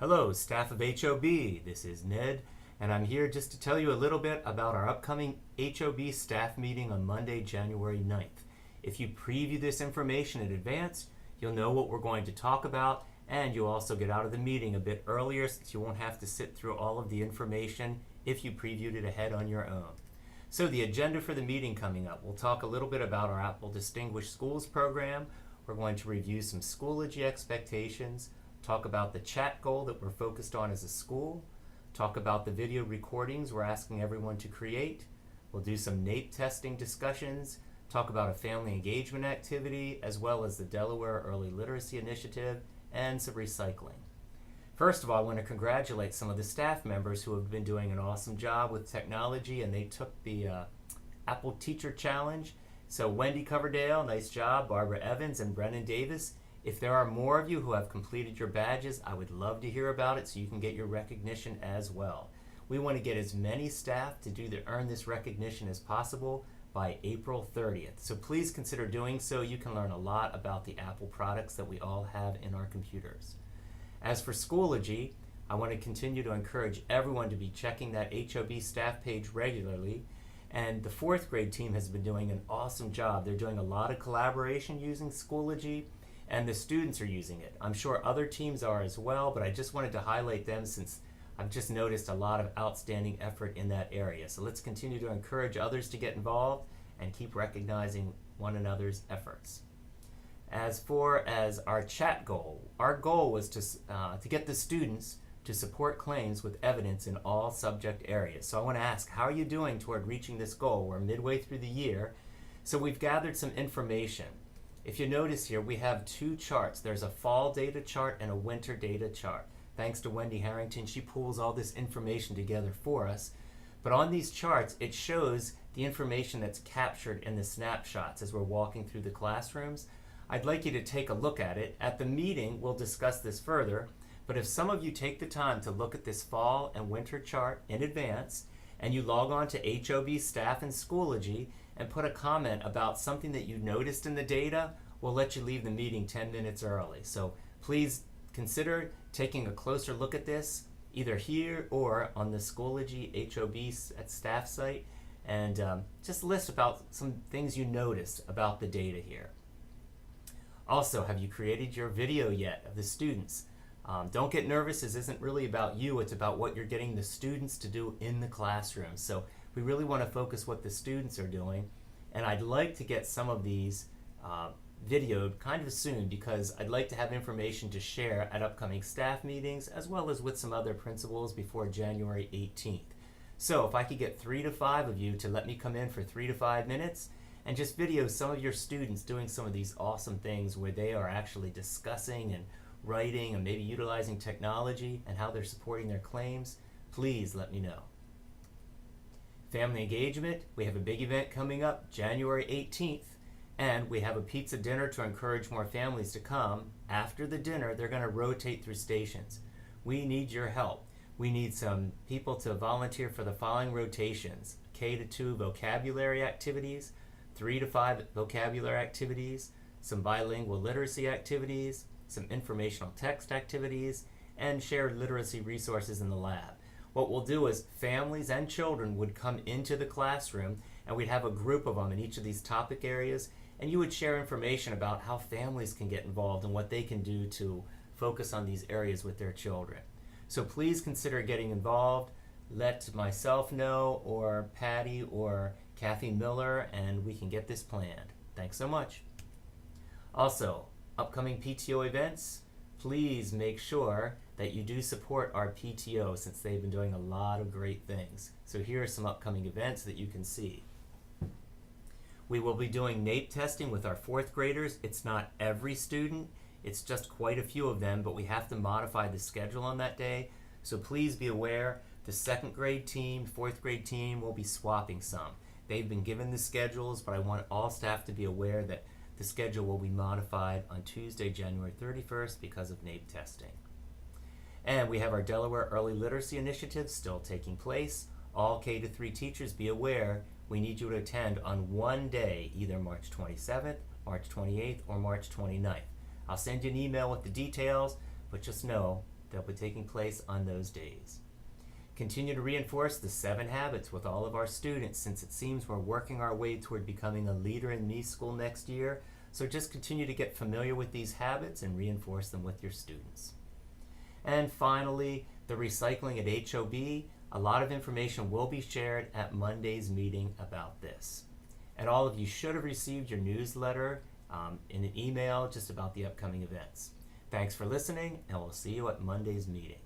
Hello, staff of H.O.B. This is Ned, and I'm here just to tell you a little bit about our upcoming H.O.B. staff meeting on Monday, January 9th. If you preview this information in advance, you'll know what we're going to talk about, and you'll also get out of the meeting a bit earlier since you won't have to sit through all of the information if you previewed it ahead on your own. So the agenda for the meeting coming up, we'll talk a little bit about our Apple Distinguished Schools program. We're going to review some Schoology expectations, talk about the chat goal that we're focused on as a school, talk about the video recordings we're asking everyone to create. We'll do some NAEP testing discussions, talk about a family engagement activity, as well as the Delaware Early Literacy Initiative and some recycling. First of all, I want to congratulate some of the staff members who have been doing an awesome job with technology, and they took the Apple Teacher Challenge. So Wendy Coverdale, nice job, Barbara Evans, and Brennan Davis. If there are more of you who have completed your badges, I would love to hear about it so you can get your recognition as well. We want to get as many staff to earn this recognition as possible by April 30th. So please consider doing so. You can learn a lot about the Apple products that we all have in our computers. As for Schoology, I want to continue to encourage everyone to be checking that H.O.B. staff page regularly. And the fourth grade team has been doing an awesome job. They're doing a lot of collaboration using Schoology, and the students are using it. I'm sure other teams are as well, but I just wanted to highlight them since I've just noticed a lot of outstanding effort in that area. So let's continue to encourage others to get involved and keep recognizing one another's efforts. As far as our chat goal, our goal was to get the students to support claims with evidence in all subject areas. So I want to ask, how are you doing toward reaching this goal? We're midway through the year, so we've gathered some information. If you notice here, we have two charts. There's a fall data chart and a winter data chart. Thanks to Wendy Harrington, she pulls all this information together for us. But on these charts, it shows the information that's captured in the snapshots as we're walking through the classrooms. I'd like you to take a look at it. At the meeting, we'll discuss this further, but if some of you take the time to look at this fall and winter chart in advance, and you log on to H.O.B. staff and Schoology and put a comment about something that you noticed in the data, we'll let you leave the meeting 10 minutes early. So please consider taking a closer look at this, either here or on the Schoology H.O.B. at staff site, and just list about some things you noticed about the data here. Also, have you created your video yet of the students? Don't get nervous. This isn't really about you. It's about what you're getting the students to do in the classroom. So we really want to focus what the students are doing. And I'd like to get some of these videoed kind of soon because I'd like to have information to share at upcoming staff meetings as well as with some other principals before January 18th. So if I could get 3 to 5 of you to let me come in for 3 to 5 minutes and just video some of your students doing some of these awesome things where they are actually discussing and writing and maybe utilizing technology and how they're supporting their claims, please let me know. Family engagement, we have a big event coming up January 18th, and we have a pizza dinner to encourage more families to come. After the dinner, they're going to rotate through stations. We need your help. We need some people to volunteer for the following rotations: K to 2 vocabulary activities, 3 to 5 vocabulary activities, some bilingual literacy activities, some informational text activities, and shared literacy resources in the lab. What we'll do is families and children would come into the classroom and we'd have a group of them in each of these topic areas, and you would share information about how families can get involved and what they can do to focus on these areas with their children. So please consider getting involved. Let myself know, or Patty or Kathy Miller, and we can get this planned. Thanks so much. Also, upcoming PTO events, please make sure that you do support our PTO since they've been doing a lot of great things. So here are some upcoming events that you can see. We will be doing NAEP testing with our 4th graders. It's not every student, it's just quite a few of them, but we have to modify the schedule on that day. So please be aware, the 2nd grade team, 4th grade team will be swapping some. They've been given the schedules, but I want all staff to be aware that the schedule will be modified on Tuesday, January 31st because of NAEP testing. And we have our Delaware Early Literacy Initiative still taking place. All K to 3 teachers, be aware, we need you to attend on one day, either March 27th, March 28th, or March 29th. I'll send you an email with the details, but just know that will be taking place on those days. Continue to reinforce the 7 habits with all of our students, since it seems we're working our way toward becoming a leader in NAEP school next year. So just continue to get familiar with these habits and reinforce them with your students. And finally, the recycling at H.O.B. A lot of information will be shared at Monday's meeting about this. And all of you should have received your newsletter in an email just about the upcoming events. Thanks for listening, and we'll see you at Monday's meeting.